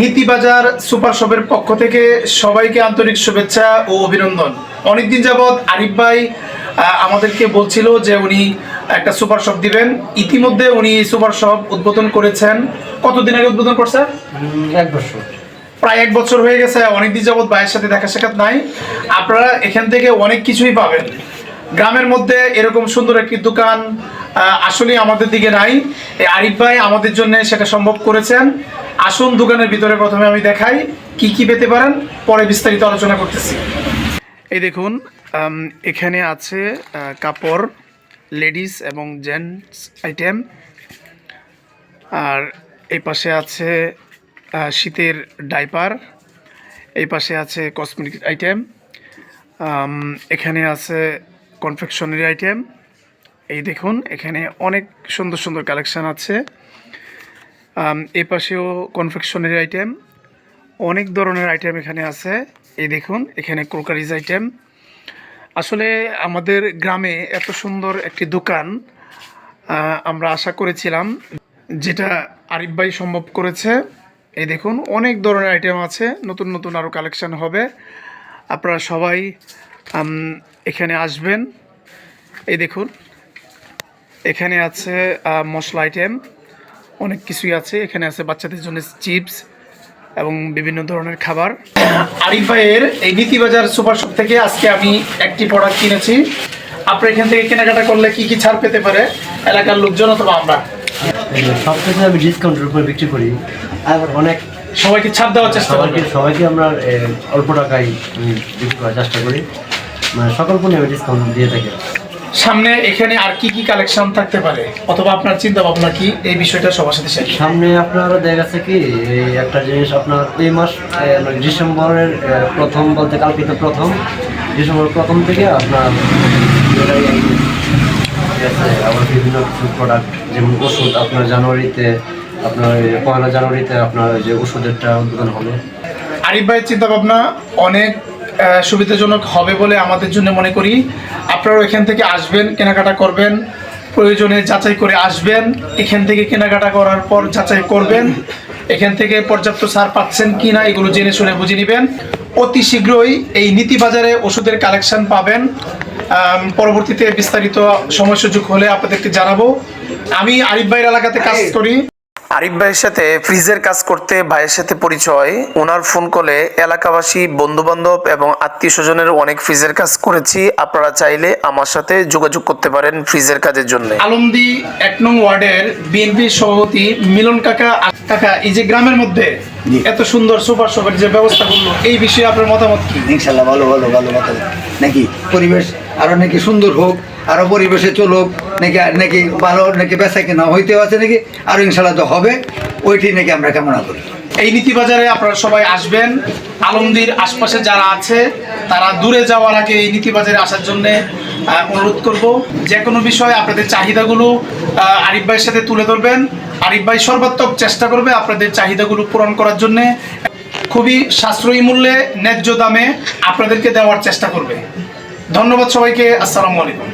নীতিবাজার super শপের পক্ষ থেকে সবাইকে আন্তরিক শুভেচ্ছা ও অভিনন্দন। অনেকদিন যাবৎ আরিফ ভাই আমাদেরকে বলছিল যে উনি একটা সুপার শপ দিবেন। ইতিমধ্যে উনি সুপার শপ উদ্বোধন করেছেন। কতদিন আগে উদ্বোধন করছে? 1 বছর, প্রায় 1 বছর হয়ে গেছে। অনেকদিন যাবৎ ভাইয়ের সাথে দেখা সাক্ষাৎ নাই। আপনারা এখান থেকে অনেক কিছুই পাবেন। গ্রামের মধ্যে এরকম সুন্দর একটি দোকান আসলে আমাদের দিকে নাই। এই আরিফ ভাই আমাদের জন্য সেটা সম্ভব করেছেন। আসুন দোকানের ভিতরে প্রথমে আমি দেখাই কি কি পেতে পারেন, পরে বিস্তারিত আলোচনা করতেছি। এই দেখুন, এখানে আছে কাপড়, লেডিস এবং জেন্টস আইটেম। আর এই পাশে আছে শীতের ডাইপার, এই পাশে আছে কসমেটিক আইটেম, এখানে আছে কনফেকশনারি আইটেম। এই দেখুন, এখানে অনেক সুন্দর সুন্দর কালেকশান আছে। এই পাশেও কনফেকশনারি আইটেম, অনেক ধরনের আইটেম এখানে আছে। এই দেখুন, এখানে ক্রোকারিজ আইটেম। আসলে আমাদের গ্রামে এত সুন্দর একটি দোকান আমরা আশা করেছিলাম, যেটা আরিফ ভাই সম্ভব করেছে। এই দেখুন, অনেক ধরনের আইটেম আছে, নতুন নতুন আরও কালেকশান হবে। আপনারা সবাই এখানে আসবেন। এই দেখুন, এখানে আছে মশলা আইটেম, অনেক কিছুই আছে। এখানে আছে বাচ্চাদের জন্য চিপস এবং বিভিন্ন ধরনের খাবার। আরিফ ভাইয়ের এই নীতিবাজার সুপার শপ থেকে আজকে আমি একটি প্রোডাক্ট কিনেছি। আপনার এখান থেকে কেনাকাটা করলে কি কি ছাড় পেতে পারে এলাকার লোকজন অথবা আমরা? সবথেকে আমি ডিসকাউন্টের উপর বিক্রি করি। আর অনেক সবাইকে ছাড় দেওয়ার চেষ্টা করি। সবাইকে আমরা অল্প টাকায় বিক্রি করার চেষ্টা করি, মানে সকল পণ্যে আমি ডিসকাউন্ট দিয়ে থাকি। সামনে এখানে আর কি কি কালেকশন থাকতে পারে অথবা আপনার চিন্তা ভাবনা কি এই বিষয়টা সবার সাথে শেয়ার? সামনে আপনার দেখা যাচ্ছে কি, এই একটা জিনিস আপনার এই মাস ডিসেম্বরের প্রথম বলতে কালকে তো প্রথম, ডিসেম্বর প্রথম থেকে আপনার আবার বিভিন্ন কিছু প্রোডাক্ট, যেমন ওষুধ আপনার জানুয়ারিতে, আপনার 1 জানুয়ারিতে আপনার যে ওষুধেরটা উদ্বোধন হবে। আরিফ ভাইয়ের চিন্তা ভাবনা অনেক সুবিধাজনক হবে বলে আমাদের জন্য মনে করি। আপনারাও এখান থেকে আসবেন, কেনাকাটা করবেন, প্রয়োজনে যাচাই করে আসবেন। এখান থেকে কেনাকাটা করার পর যাচাই করবেন এখান থেকে পর্যাপ্ত ছাড় পাচ্ছেন কি না, এগুলো জেনে শুনে বুঝে নেবেন। অতি শীঘ্রই এই নীতিবাজারে ওষুধের কালেকশন পাবেন। পরবর্তীতে বিস্তারিত সময় সুযোগ হলে আপনাদেরকে জানাবো। আমি আরিফ ভাইয়ের এলাকাতে কাজ করি। আরিফ ভাইয়ের সাথে ফ্রিজের কাজ করতে ভাইয়ের সাথে পরিচয়। ওনার ফোন কলে এলাকাবাসী, বন্ধু বান্ধব এবং আত্মীয় স্বজনের অনেক ফ্রিজের কাজ করেছি। আপনারা চাইলে আমার সাথে যোগাযোগ করতে পারেন ফ্রিজের কাজের জন্য। আলমদি 1 নং ওয়ার্ডের বিএনপি সভাপতি মিলন কাকা, এই যে গ্রামের মধ্যে এত সুন্দর সুপার শপের যে ব্যবস্থা করলো, এই বিষয়ে আপনার মতামত কি? ইনশাল্লাহ ভালো ভালো ভালো মতামত। নাকি পরিবেশ আরো নাকি সুন্দর হোক, আরো পরিবেশে চলুক, নাকি নাকি ভালো নাকি বেচা কেনা হইতেও আছে নাকি, আরো ইনশাল্লাহ তো হবে, ওইটি নাকি আমরা কামনা করি। এই নীতিবাজারে আপনারা সবাই আসবেন। আলমদির আশপাশে যারা আছে তারা দূরে যাওয়ার আগে এই নীতিবাজারে আসার জন্য অনুরোধ করব। যে কোনো বিষয়ে আপনাদের চাহিদাগুলো আরিফ ভাইয়ের সাথে তুলে ধরবেন। আরিফ ভাই সর্বাত্মক চেষ্টা করবে আপনাদের চাহিদাগুলো পূরণ করার জন্য। খুবই সাশ্রয়ী মূল্যে, ন্যায্য দামে আপনাদেরকে দেওয়ার চেষ্টা করবে। ধন্যবাদ সবাইকে। আসসালামু আলাইকুম।